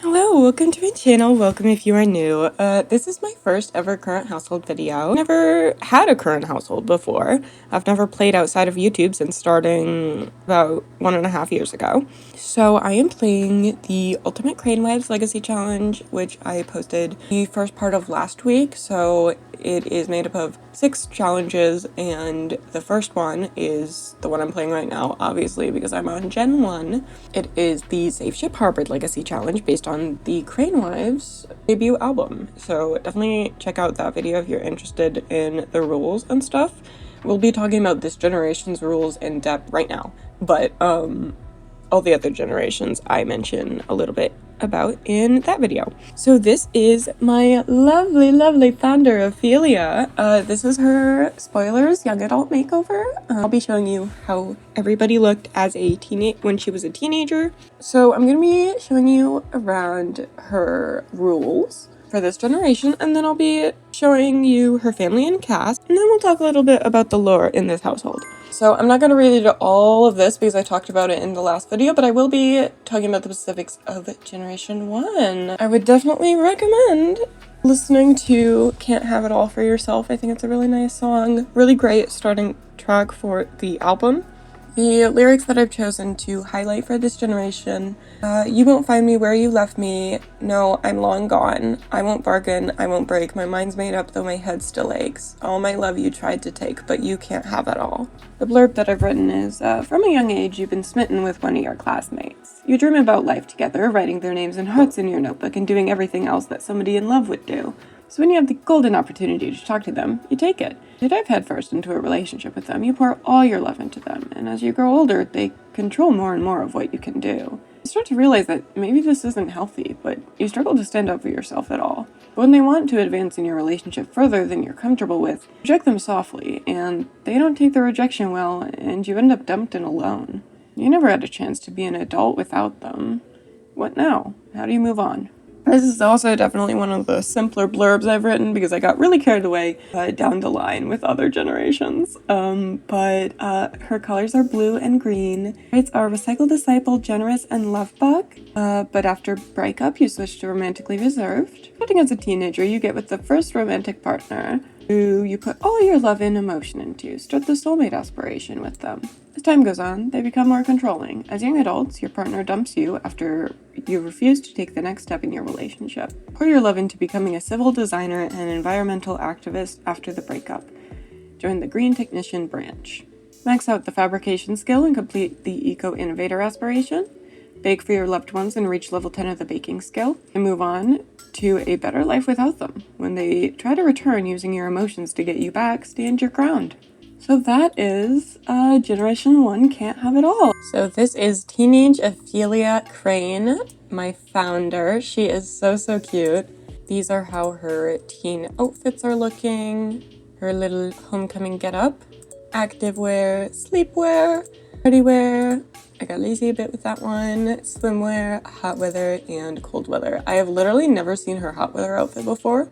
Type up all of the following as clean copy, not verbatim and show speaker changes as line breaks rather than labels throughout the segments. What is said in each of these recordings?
Hello, welcome to my channel. Welcome if you are new. This is my first ever current household video. Never had a current household before. I've never played outside of YouTube since starting about 1.5 years ago. So I am playing the Ultimate Crane Wives Legacy Challenge, which I posted the first part of last week. So it is made up of 6 challenges, and the first one is the one I'm playing right now, obviously, because I'm on Gen 1. It is the Safe Ship Harbored Legacy Challenge based on the Crane Wives debut album. So definitely check out that video if you're interested in the rules and stuff. We'll be talking about this generation's rules in depth right now, but all the other generations I mention a little bit about in that video. So this is my lovely founder, Ophelia. This is her, spoilers, young adult makeover. I'll be showing you how everybody looked as when she was a teenager. So I'm gonna be showing you around her rules for this generation, and then I'll be showing you her family and cast, and then we'll talk a little bit about the lore in this household. So I'm not going to read all of this because I talked about it in the last video, but I will be talking about the specifics of Generation 1. I would definitely recommend listening to Can't Have It All for Yourself. I think it's a really nice song. Really great starting track for the album. The lyrics that I've chosen to highlight for this generation: you won't find me where you left me. No, I'm long gone. I won't bargain, I won't break. My mind's made up, though my head still aches. All my love you tried to take, but you can't have it all. The blurb that I've written is, from a young age, you've been smitten with one of your classmates. You dream about life together, writing their names and hearts in your notebook and doing everything else that somebody in love would do. So when you have the golden opportunity to talk to them, you take it. You dive headfirst into a relationship with them, you pour all your love into them, and as you grow older, they control more and more of what you can do. You start to realize that maybe this isn't healthy, but you struggle to stand up for yourself at all. But when they want to advance in your relationship further than you're comfortable with, reject them softly, and they don't take the rejection well, and you end up dumped and alone. You never had a chance to be an adult without them. What now? How do you move on? This is also definitely one of the simpler blurbs I've written because I got really carried away down the line with other generations. But her colors are blue and green. Traits are recycled disciple, generous, and love bug. But after breakup, you switch to romantically reserved. Starting as a teenager, you get with the first romantic partner who you put all your love and emotion into. Start the soulmate aspiration with them. As time goes on, they become more controlling. As young adults, your partner dumps you after you refuse to take the next step in your relationship. Pour your love into becoming a civil designer and environmental activist after the breakup. Join the Green Technician branch. Max out the fabrication skill and complete the Eco-Innovator aspiration. Bake for your loved ones and reach level 10 of the baking skill. And move on to a better life without them. When they try to return using your emotions to get you back, stand your ground. So that is Generation 1 Can't Have It All. So this is Teenage Ophelia Crane, my founder. She is so cute. These are how her teen outfits are looking. Her little homecoming getup. Activewear, sleepwear, party wear. I got lazy a bit with that one. Swimwear, hot weather, and cold weather. I have literally never seen her hot weather outfit before.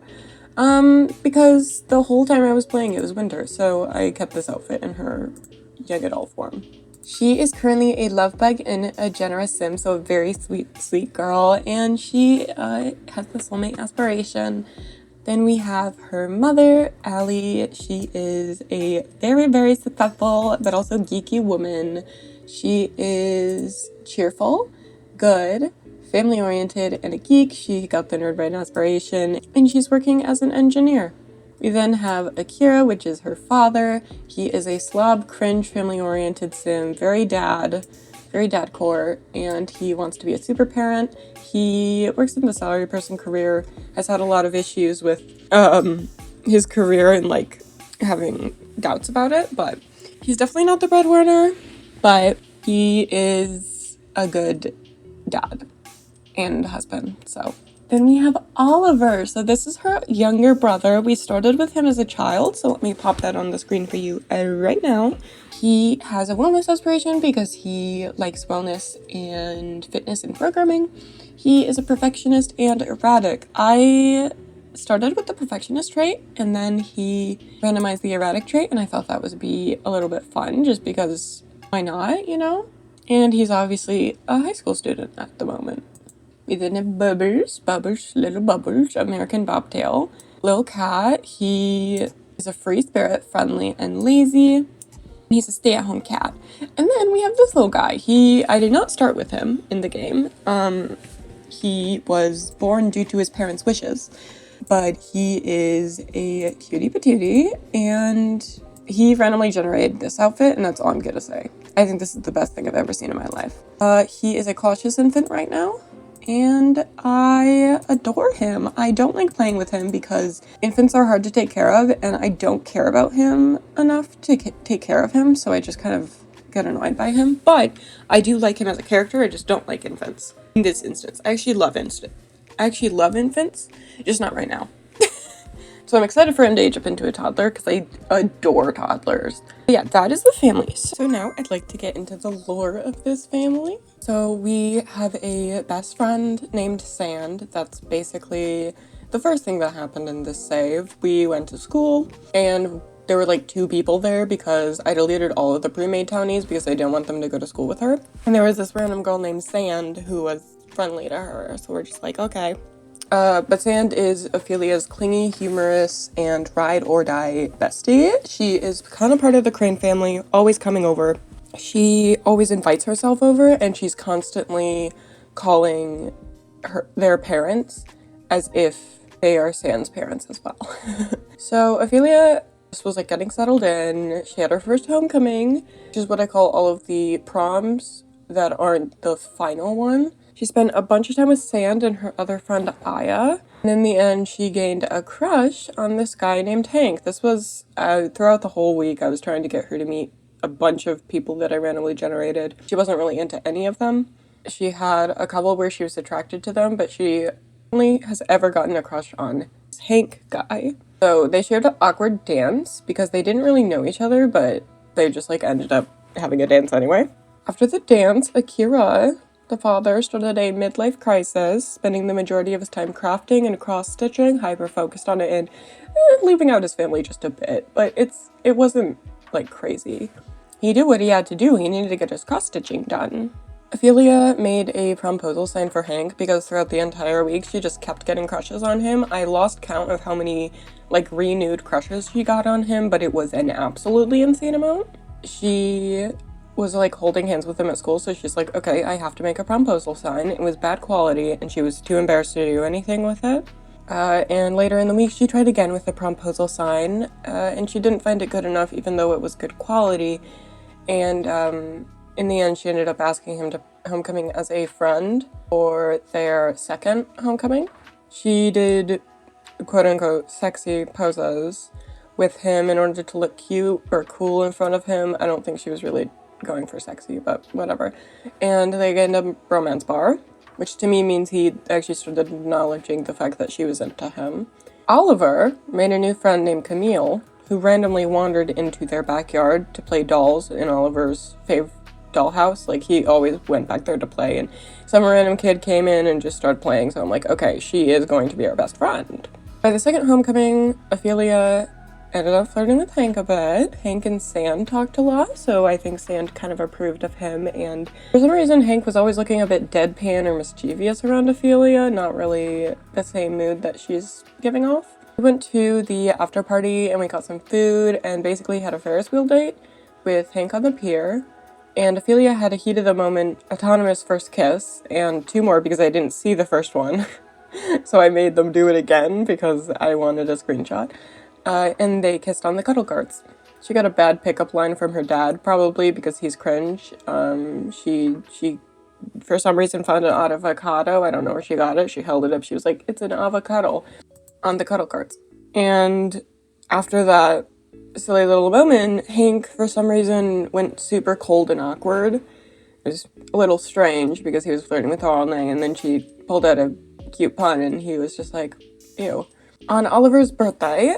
Because the whole time I was playing it was winter, so I kept this outfit in her young adult form. She is currently a love bug and a generous sim, so a very sweet girl, and she has the soulmate aspiration. Then we have her mother, Allie. She is a very successful but also geeky woman. She is cheerful, good, family-oriented, and a geek. She got the nerd brain aspiration, and she's working as an engineer. We then have Akira, which is her father. He is a slob, cringe, family-oriented sim, very dadcore, and he wants to be a super parent. He works in the salary person career, has had a lot of issues with his career and like having doubts about it, but he's definitely not the breadwinner, but he is a good dad and husband. So then we have Oliver. So this is her younger brother. We started with him as a child, so let me pop that on the screen for you right now. He has a wellness aspiration because he likes wellness and fitness and programming. He is a perfectionist and erratic. I started with the perfectionist trait, and then he randomized the erratic trait, and I thought that would be a little bit fun just because why not, you know? And he's obviously a high school student at the moment. We then have Bubbles, little Bubbles, American bobtail. Little cat, he is a free spirit, friendly and lazy. He's a stay-at-home cat. And then we have this little guy. I did not start with him in the game. He was born due to his parents' wishes, but he is a cutie patootie, and he randomly generated this outfit, and that's all I'm gonna say. I think this is the best thing I've ever seen in my life. He is a cautious infant right now, and I adore him. I don't like playing with him because infants are hard to take care of, and I don't care about him enough to take care of him, so I just kind of get annoyed by him. But I do like him as a character, I just don't like infants. In this instance, I actually love infants, just not right now. So I'm excited for him to age up into a toddler because I adore toddlers. But yeah, that is the family. So now I'd like to get into the lore of this family. So we have a best friend named Sand. That's basically the first thing that happened in this save. We went to school and there were like 2 people there because I deleted all of the pre-made townies because I didn't want them to go to school with her. And there was this random girl named Sand who was friendly to her. So we're just like, okay. But Sand is Ophelia's clingy, humorous, and ride-or-die bestie. She is kind of part of the Crane family, always coming over. She always invites herself over, and she's constantly calling their parents as if they are Sand's parents as well. So Ophelia was like getting settled in. She had her first homecoming, which is what I call all of the proms that aren't the final one. She spent a bunch of time with Sand and her other friend Aya, and in the end she gained a crush on this guy named Hank. This was throughout the whole week I was trying to get her to meet a bunch of people that I randomly generated. She wasn't really into any of them. She had a couple where she was attracted to them, but she only has ever gotten a crush on this Hank guy. So they shared an awkward dance because they didn't really know each other, but they just like ended up having a dance anyway. After the dance, Akira, the father, started a midlife crisis, spending the majority of his time crafting and cross-stitching, hyper-focused on it, and leaving out his family just a bit. But it wasn't, like, crazy. He did what he had to do. He needed to get his cross-stitching done. Ophelia made a promposal sign for Hank because throughout the entire week she just kept getting crushes on him. I lost count of how many, like, renewed crushes she got on him, but it was an absolutely insane amount. She was like holding hands with him at school, so she's like, okay, I have to make a promposal sign. It was bad quality and she was too embarrassed to do anything with it. And later in the week she tried again with the promposal sign, and she didn't find it good enough even though it was good quality. And in the end she ended up asking him to homecoming as a friend for their second homecoming. She did quote-unquote sexy poses with him in order to look cute or cool in front of him. I don't think she was really going for sexy, but whatever. And they get into a romance bar, which to me means he actually started acknowledging the fact that she was into him. Oliver made a new friend named Camille, who randomly wandered into their backyard to play dolls in Oliver's fave dollhouse. Like, he always went back there to play, and some random kid came in and just started playing, so I'm like, okay, she is going to be our best friend. By the second homecoming, Ophelia ended up flirting with Hank a bit. Hank and Sand talked a lot, so I think Sand kind of approved of him, and for some reason Hank was always looking a bit deadpan or mischievous around Ophelia, not really the same mood that she's giving off. We went to the after party and we got some food and basically had a Ferris wheel date with Hank on the pier, and Ophelia had a heat of the moment autonomous first kiss, and 2 more because I didn't see the first one. So I made them do it again because I wanted a screenshot. And they kissed on the cuddle carts. She got a bad pickup line from her dad, probably because he's cringe. She for some reason found an avocado. I don't know where she got it. She held it up. She was like, it's an avocado on the cuddle carts. And after that silly little moment, Hank, for some reason, went super cold and awkward. It was a little strange because he was flirting with her all night, and then she pulled out a cute pun, and he was just like, ew. On Oliver's birthday,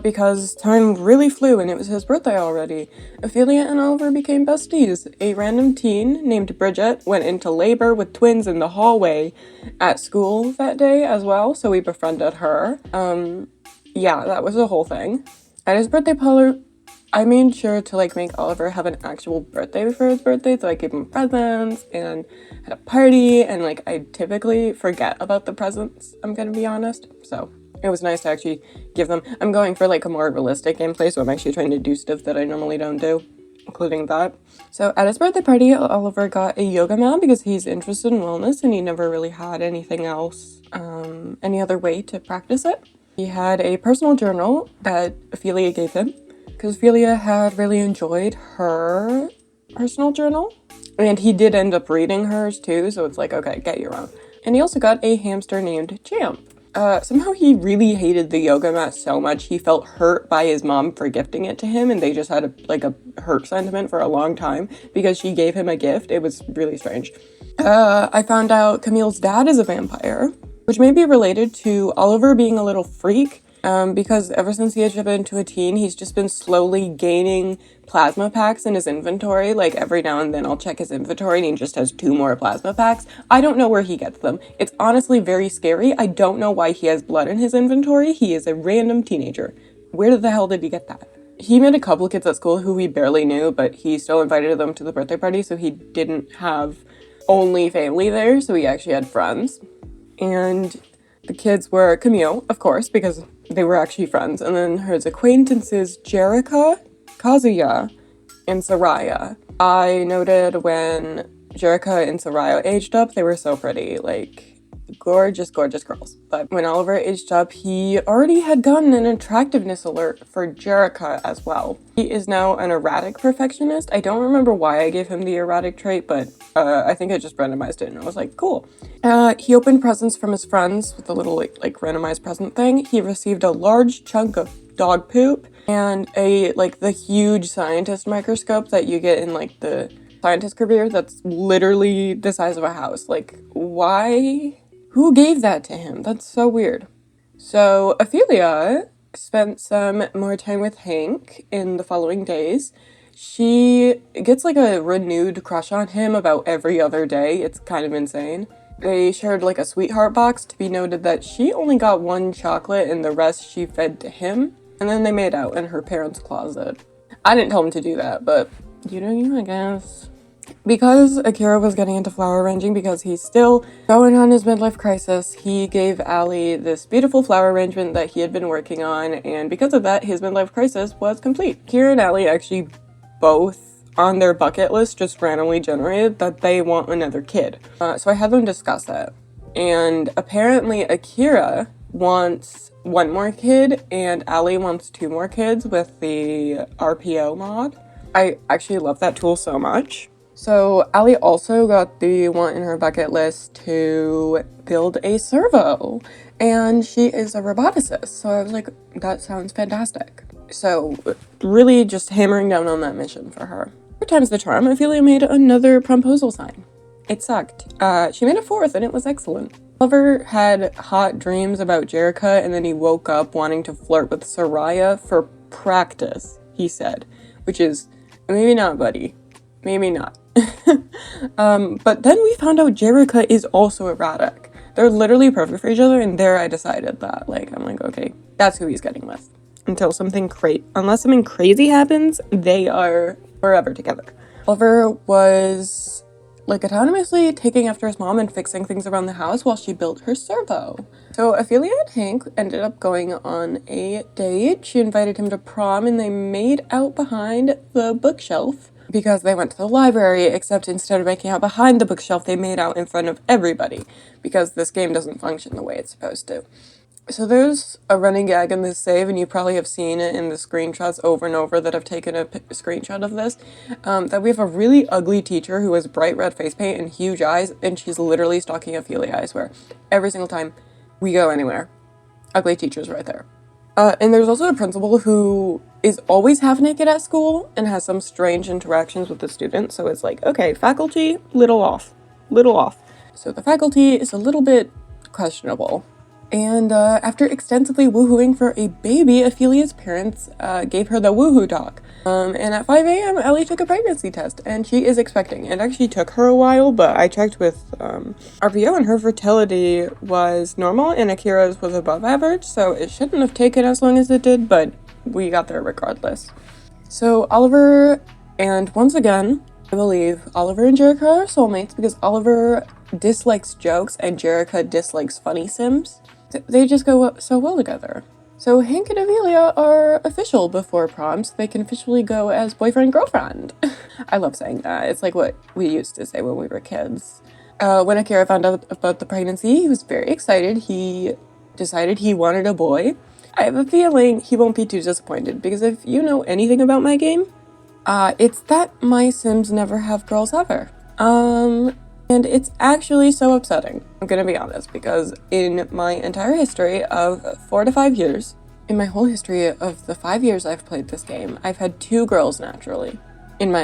because time really flew and it was his birthday already, Ophelia and Oliver became besties. A random teen named Bridget went into labor with twins in the hallway at school that day as well, so we befriended her. Yeah, that was the whole thing. At his birthday I made sure to like make Oliver have an actual birthday for his birthday, so I gave him presents and had a party, and like I typically forget about the presents, I'm gonna be honest, so it was nice to actually give them. I'm going for like a more realistic gameplay, so I'm actually trying to do stuff that I normally don't do, including that. So at his birthday party, Oliver got a yoga mat because he's interested in wellness and he never really had anything else, any other way to practice it. He had a personal journal that Ophelia gave him because Ophelia had really enjoyed her personal journal, and he did end up reading hers too, so it's like, okay, get your own. And he also got a hamster named Champ. Somehow he really hated the yoga mat so much he felt hurt by his mom for gifting it to him, and they just had a hurt sentiment for a long time because she gave him a gift. It was really strange. I found out Camille's dad is a vampire, which may be related to Oliver being a little freak, because ever since he had been into a teen, he's just been slowly gaining plasma packs in his inventory. Like every now and then I'll check his inventory and he just has 2 more plasma packs. I don't know where he gets them. It's honestly very scary. I don't know why he has blood in his inventory. He is a random teenager. Where the hell did he get that? He met a couple kids at school who he barely knew, but he still invited them to the birthday party, so he didn't have only family there, so he actually had friends. And the kids were Camille, of course, because they were actually friends, and then his acquaintances Jerica, Kazuya, and Soraya. I noted when Jerica and Soraya aged up, they were so pretty, like gorgeous, gorgeous girls. But when Oliver aged up, he already had gotten an attractiveness alert for Jerica as well. He is now an erratic perfectionist. I don't remember why I gave him the erratic trait, but I think I just randomized it and I was like, cool. He opened presents from his friends with a little like randomized present thing. He received a large chunk of dog poop and the huge scientist microscope that you get in like the scientist career that's literally the size of a house. Like, why? Who gave that to him? That's so weird. So Ophelia spent some more time with Hank in the following days. She gets like a renewed crush on him about every other day. It's kind of insane. They shared like a sweetheart box, to be noted that she only got 1 chocolate and the rest she fed to him. And then they made out in her parents' closet. I didn't tell him to do that, but you, I guess. Because Akira was getting into flower arranging because he's still going on his midlife crisis, he gave Allie this beautiful flower arrangement that he had been working on, and because of that, his midlife crisis was complete. Akira and Allie actually both on their bucket list just randomly generated that they want another kid. So I had them discuss it. And apparently Akira wants 1 more kid and Allie wants 2 more kids with the RPO mod. I actually love that tool so much. So Allie also got the one in her bucket list to build a servo, and she is a roboticist, so I was like, that sounds fantastic. So really just hammering down on that mission for her. 3 times the charm, Ophelia made another promposal sign. It sucked. She made a 4th and it was excellent. Oliver had hot dreams about Jerica, and then he woke up wanting to flirt with Soraya for practice, he said, which is, maybe not, buddy. Maybe not. But then we found out Jerica is also erratic. They're literally perfect for each other, and there I decided that, I'm like, okay, that's who he's getting with. Unless something crazy happens, they are forever together. Oliver was autonomously taking after his mom and fixing things around the house while she built her servo. So Ophelia and Hank ended up going on a date. She invited him to prom and they made out behind the bookshelf because they went to the library, except instead of making out behind the bookshelf, they made out in front of everybody because this game doesn't function the way it's supposed to. So there's a running gag in this save, and you probably have seen it in the screenshots over and over that I've taken a screenshot of this, that we have a really ugly teacher who has bright red face paint and huge eyes, and she's literally stalking Ophelia, I swear. Every single time we go anywhere. Ugly teacher's right there. And there's also a principal who is always half naked at school and has some strange interactions with the students, so it's like, okay, faculty, little off. So the faculty is a little bit questionable. And after extensively woohooing for a baby, Ophelia's parents gave her the woohoo talk. And at 5 a.m., Ellie took a pregnancy test, and she is expecting. It actually took her a while, but I checked with RPO, and her fertility was normal, and Akira's was above average, so it shouldn't have taken as long as it did, but we got there regardless. So Oliver, and once again, I believe Oliver and Jerica are soulmates because Oliver dislikes jokes and Jerica dislikes funny sims. They just go so well together. So Hank and Amelia are official before prom, so they can officially go as boyfriend-girlfriend. I love saying that. It's like what we used to say when we were kids. When Akira found out about the pregnancy, he was very excited. He decided he wanted a boy. I have a feeling he won't be too disappointed because if you know anything about my game, it's that my Sims never have girls ever. And it's actually so upsetting, I'm gonna be honest, because in my entire history of 4 to 5 years, in my whole history of the 5 years I've played this game, I've had 2 girls naturally in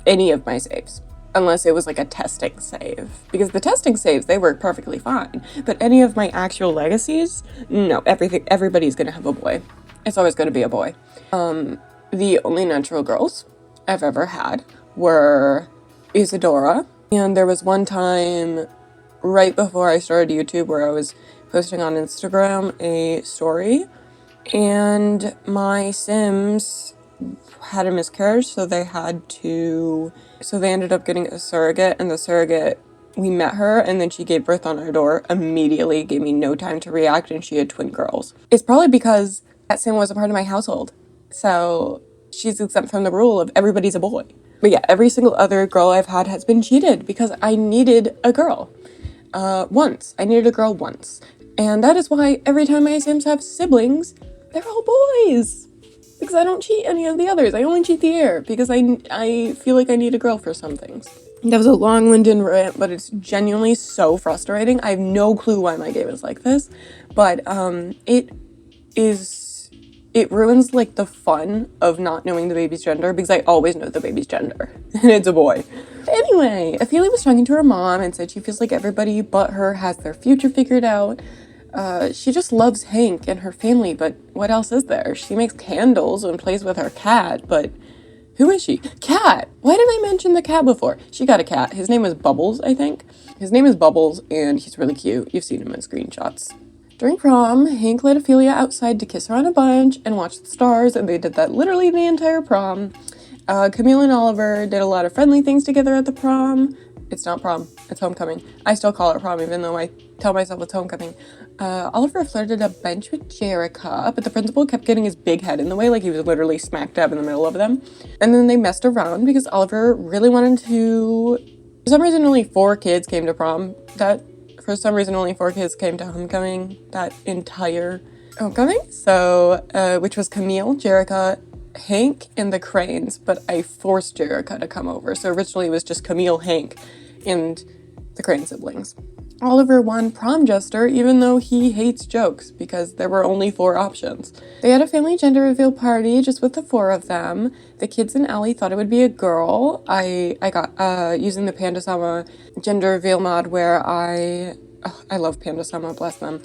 any of my saves. Unless it was like a testing save. Because the testing saves, they work perfectly fine. But any of my actual legacies, no, everybody's gonna have a boy. It's always gonna be a boy. The only natural girls I've ever had were Isadora. And there was one time right before I started YouTube where I was posting on Instagram a story. And my Sims had a miscarriage, so they ended up getting a surrogate, and the surrogate, we met her, and then she gave birth on our door, immediately, gave me no time to react, and she had twin girls. It's probably because that Sim was a part of my household, so she's exempt from the rule of everybody's a boy. But yeah, every single other girl I've had has been cheated, because I needed a girl. Once. I needed a girl once. And that is why every time my Sims have siblings, they're all boys. Because I don't cheat any of the others. I only cheat the air because I feel like I need a girl for some things. That was a long-winded rant, but it's genuinely so frustrating. I have no clue why my game is like this, but it ruins like the fun of not knowing the baby's gender because I always know the baby's gender and it's a boy. Anyway, Ophelia was talking to her mom and said she feels like everybody but her has their future figured out. She just loves Hank and her family, but what else is there? She makes candles and plays with her cat, but who is she? Cat! Why did I mention the cat before? She got a cat. His name is Bubbles, I think. His name is Bubbles, and he's really cute. You've seen him in screenshots. During prom, Hank led Ophelia outside to kiss her on a bunch and watch the stars, and they did that literally the entire prom. Camille and Oliver did a lot of friendly things together at the prom. It's not prom, it's homecoming. I still call it prom even though I tell myself it's homecoming. Oliver flirted a bunch with Jerica, but the principal kept getting his big head in the way, like he was literally smack dab in the middle of them. And then they messed around because Oliver really wanted to... For some reason, only 4 kids came to prom. For some reason, only 4 kids came to homecoming that entire homecoming. So, which was Camille, Jerica, Hank, and the Cranes, but I forced Jerica to come over. So originally it was just Camille, Hank, and the Crane siblings. Oliver won prom jester even though he hates jokes because there were only 4 options. They had a family gender reveal party just with the 4 of them. The kids and Allie thought it would be a girl. I got using the Panda-sama gender reveal mod where I love Panda-sama, bless them,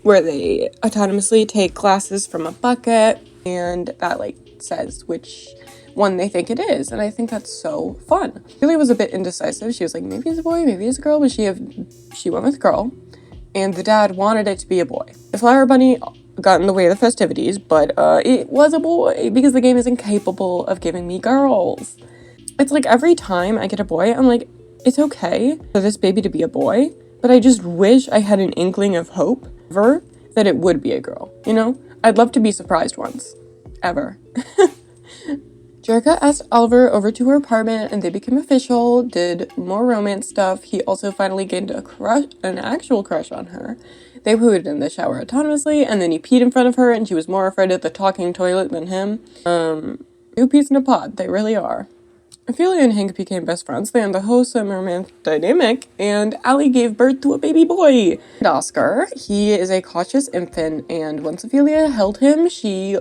where they autonomously take glasses from a bucket and that like says which one they think it is, and I think that's so fun. Julie was a bit indecisive. She was like, maybe it's a boy, maybe it's a girl, but she went with girl, and the dad wanted it to be a boy. The flower bunny got in the way of the festivities, but it was a boy because the game is incapable of giving me girls. It's like every time I get a boy, I'm like, it's okay for this baby to be a boy, but I just wish I had an inkling of hope that it would be a girl, you know? I'd love to be surprised once. Ever. Jerica asked Oliver over to her apartment and they became official, did more romance stuff. He also finally gained an actual crush on her. They pooed in the shower autonomously and then he peed in front of her and she was more afraid of the talking toilet than him. 2 peas in a pod, they really are. Ophelia and Hank became best friends. They had the wholesome romantic dynamic, and Allie gave birth to a baby boy. And Oscar, he is a cautious infant, and once Ophelia held him, she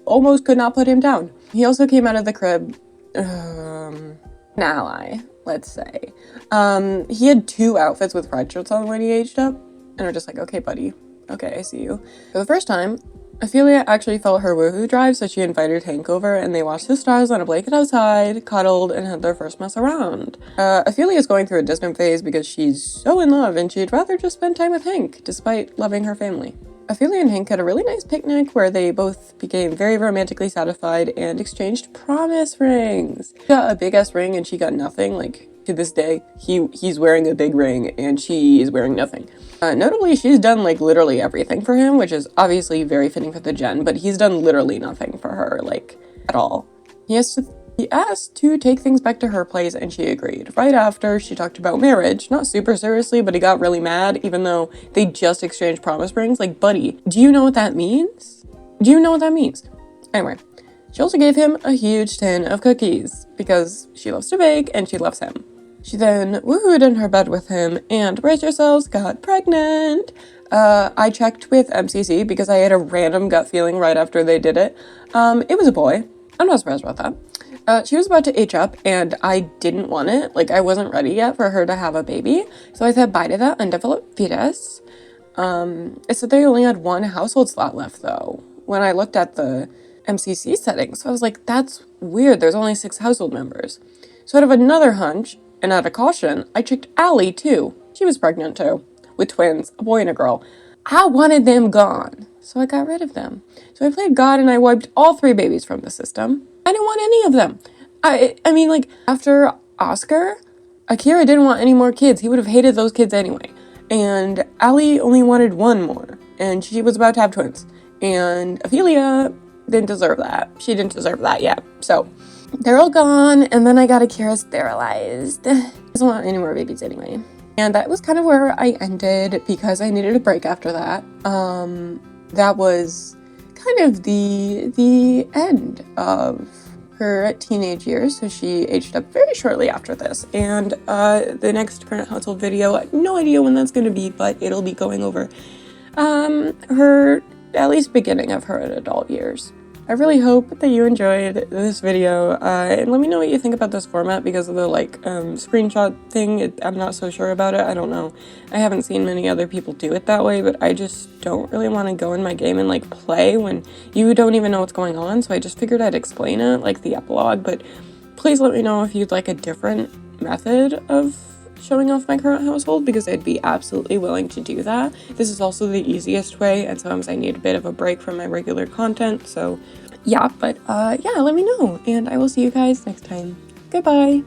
almost could not put him down. He also came out of the crib, an ally, let's say. He had 2 outfits with red shirts on when he aged up, and we're just like, okay, buddy, okay, I see you. For the first time, Ophelia actually felt her woohoo drive, so she invited Hank over, and they watched the stars on a blanket outside, cuddled, and had their first mess around. Ophelia's going through a distant phase because she's so in love, and she'd rather just spend time with Hank, despite loving her family. Ophelia and Hank had a really nice picnic where they both became very romantically satisfied and exchanged promise rings. He got a big-ass ring and she got nothing. Like, to this day, he's wearing a big ring and she is wearing nothing. Notably, she's done, like, literally everything for him, which is obviously very fitting for the gen, but he's done literally nothing for her, like, at all. He asked to take things back to her place and she agreed. Right after, she talked about marriage. Not super seriously, but he got really mad even though they just exchanged promise rings. Like, buddy, do you know what that means? Do you know what that means? Anyway, she also gave him a huge tin of cookies because she loves to bake and she loves him. She then woohooed in her bed with him and, brace yourselves, got pregnant. I checked with MCC because I had a random gut feeling right after they did it. It was a boy. I'm not surprised about that. She was about to age up and I didn't want it. Like, I wasn't ready yet for her to have a baby. So I said bye to that undeveloped fetus. It said they only had one household slot left though. When I looked at the MCC settings, I was like, that's weird. There's only 6 household members. So out of another hunch, and out of caution, I checked Allie too. She was pregnant too, with twins, a boy and a girl. I wanted them gone, so I got rid of them. So I played God and I wiped all 3 babies from the system. I didn't want any of them. I mean, like, after Oscar, Akira didn't want any more kids. He would have hated those kids anyway. And Allie only wanted 1 more, and she was about to have twins. And Ophelia didn't deserve that. She didn't deserve that yet. So they're all gone, and then I got Akira sterilized. Doesn't want any more babies anyway. And that was kind of where I ended because I needed a break after that. That was kind of the end of her teenage years, so she aged up very shortly after this. And the next current household video, I have no idea when that's going to be, but it'll be going over her, at least beginning of her adult years. I really hope that you enjoyed this video, and let me know what you think about this format because of the, like, screenshot thing. I'm not so sure about it. I don't know. I haven't seen many other people do it that way, but I just don't really want to go in my game and, like, play when you don't even know what's going on, so I just figured I'd explain it, like the epilogue, but please let me know if you'd like a different method of showing off my current household because I'd be absolutely willing to do that. This is also the easiest way, and sometimes I need a bit of a break from my regular content, so yeah, but yeah, let me know, and I will see you guys next time. Goodbye!